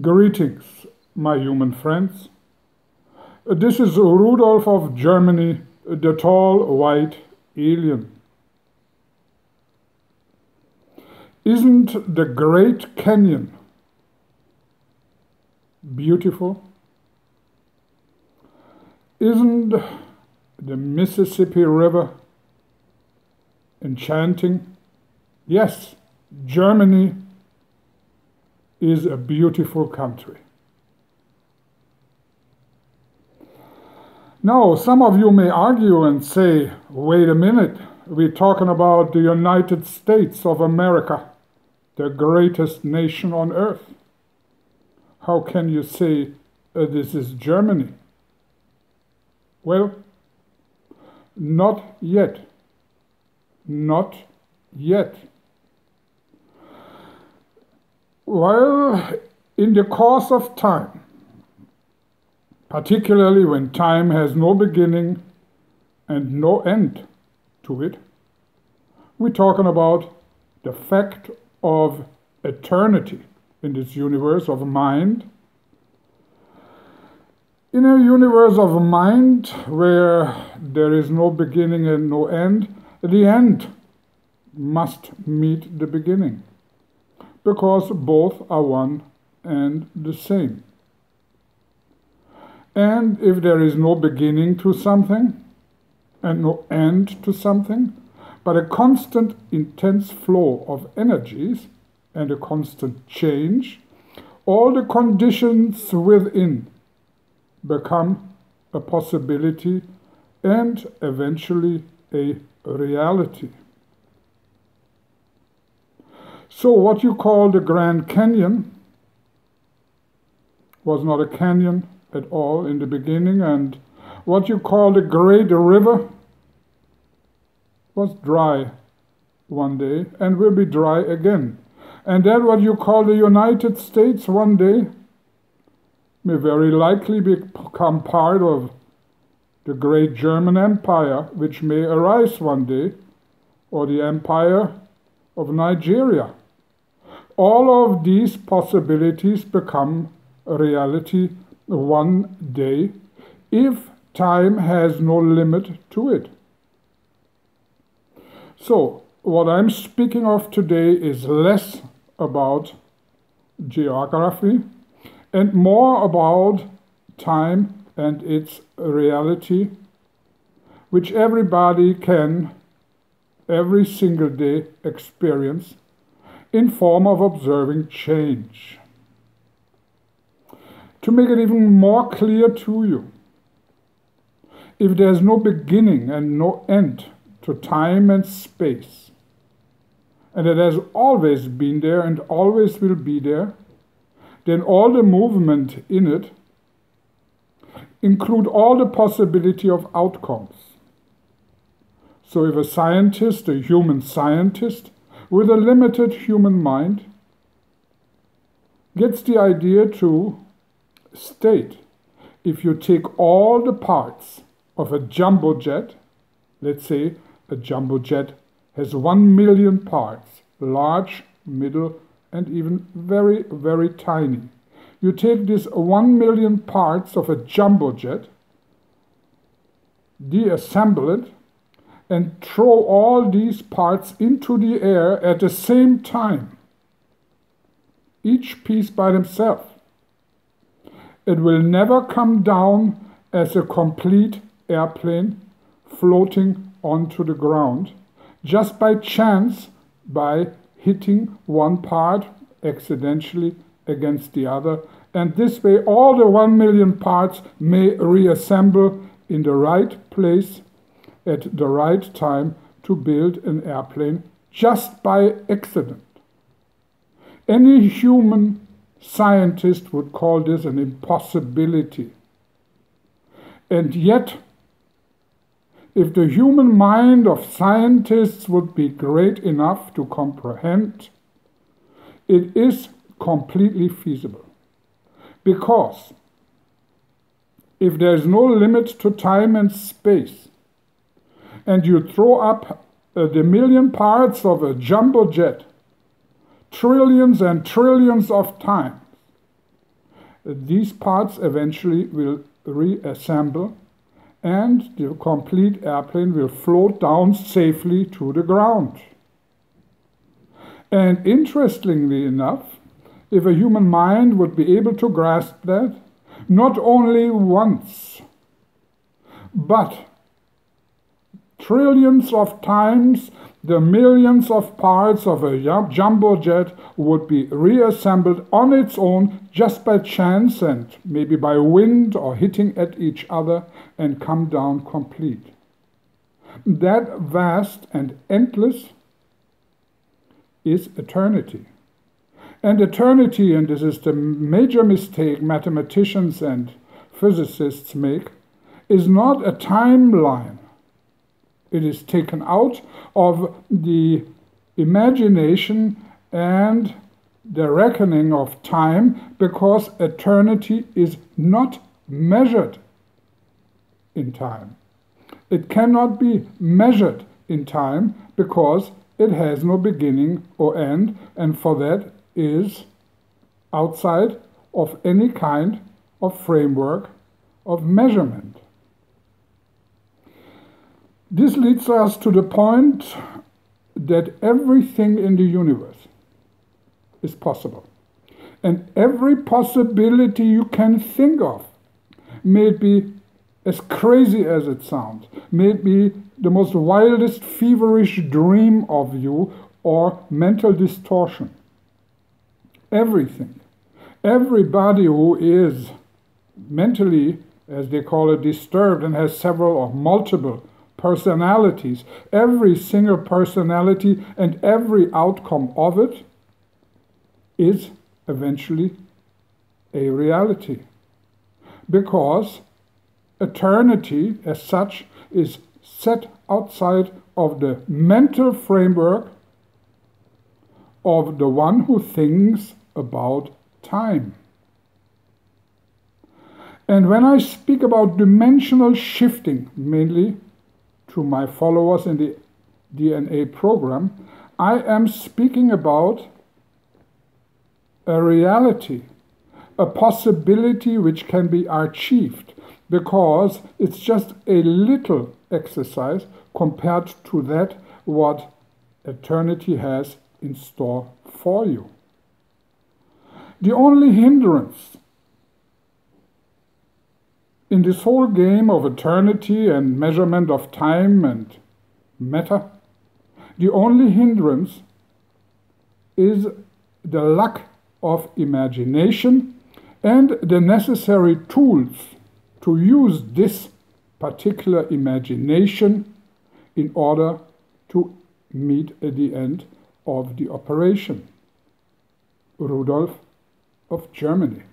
Greetings, my human friends. This is Rudolf of Germany, the tall white alien. Isn't the Great Canyon beautiful? Isn't the Mississippi River enchanting? Yes, Germany is a beautiful country. Now, some of you may argue and say, wait a minute, we're talking about the United States of America, the greatest nation on earth. How can you say this is Germany? Well, not yet. Not yet. Well, in the course of time, particularly when time has no beginning and no end to it, we're talking about the fact of eternity in this universe of mind. In a universe of mind where there is no beginning and no end, the end must meet the beginning, because both are one and the same. And if there is no beginning to something and no end to something, but a constant intense flow of energies and a constant change, all the conditions within become a possibility and eventually a reality. So what you call the Grand Canyon was not a canyon at all in the beginning, and what you call the Great River was dry one day and will be dry again. And then what you call the United States one day may very likely become part of the great German Empire, which may arise one day, or the Empire of Nigeria. All of these possibilities become a reality one day if time has no limit to it. So, what I'm speaking of today is less about geography and more about time and its reality, which everybody can every single day experience in form of observing change. To make it even more clear to you, if there's no beginning and no end to time and space, and it has always been there and always will be there, then all the movement in it include all the possibility of outcomes. So if a scientist, a human scientist, with a limited human mind, gets the idea to state, if you take all the parts of a jumbo jet, let's say a jumbo jet has 1 million parts, large, middle, and even very, very tiny. You take these 1 million parts of a jumbo jet, deassemble it, and throw all these parts into the air at the same time, each piece by themselves. It will never come down as a complete airplane floating onto the ground, just by chance, by hitting one part accidentally against the other, and this way all the 1 million parts may reassemble in the right place at the right time to build an airplane just by accident. Any human scientist would call this an impossibility. And yet, if the human mind of scientists would be great enough to comprehend, it is completely feasible. Because if there is no limit to time and space, and you throw up the million parts of a jumbo jet, trillions and trillions of times, these parts eventually will reassemble and the complete airplane will float down safely to the ground. And interestingly enough, if a human mind would be able to grasp that, not only once, but trillions of times, the millions of parts of a jumbo jet would be reassembled on its own just by chance and maybe by wind or hitting at each other and come down complete. That vast and endless is eternity. And eternity, and this is the major mistake mathematicians and physicists make, is not a timeline. It is taken out of the imagination and the reckoning of time because eternity is not measured in time. It cannot be measured in time because it has no beginning or end, and for that is outside of any kind of framework of measurement. This leads us to the point that everything in the universe is possible. And every possibility you can think of, may it be as crazy as it sounds, may it be the most wildest feverish dream of you or mental distortion. Everything. Everybody who is mentally, as they call it, disturbed and has several or multiple personalities, every single personality and every outcome of it is eventually a reality. Because eternity as such is set outside of the mental framework of the one who thinks about time. And when I speak about dimensional shifting, mainly to my followers in the DNA program, I am speaking about a reality, a possibility which can be achieved, because it's just a little exercise compared to that what eternity has in store for you. The only hindrance in this whole game of eternity and measurement of time and matter, the only hindrance is the lack of imagination and the necessary tools to use this particular imagination in order to meet at the end of the operation. Rudolf of Germany.